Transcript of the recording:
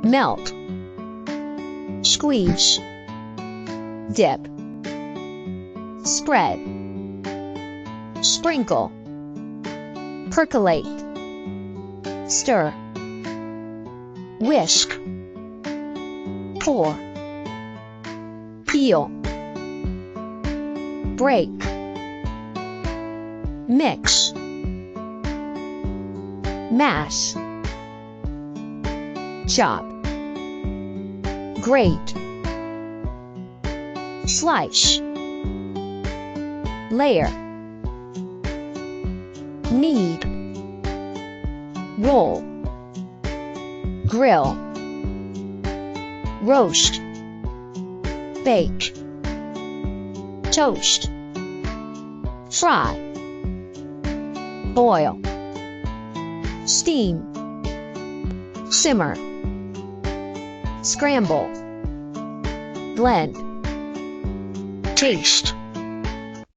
melt, squeeze, dip, spread, sprinkle, percolate, stir, whisk, pour, peel, break, mix, mash, chop, grate, slice, layer, knead, roll, grill, roast, bake, toast, fry, boil, steam, simmer, scramble, blend, taste.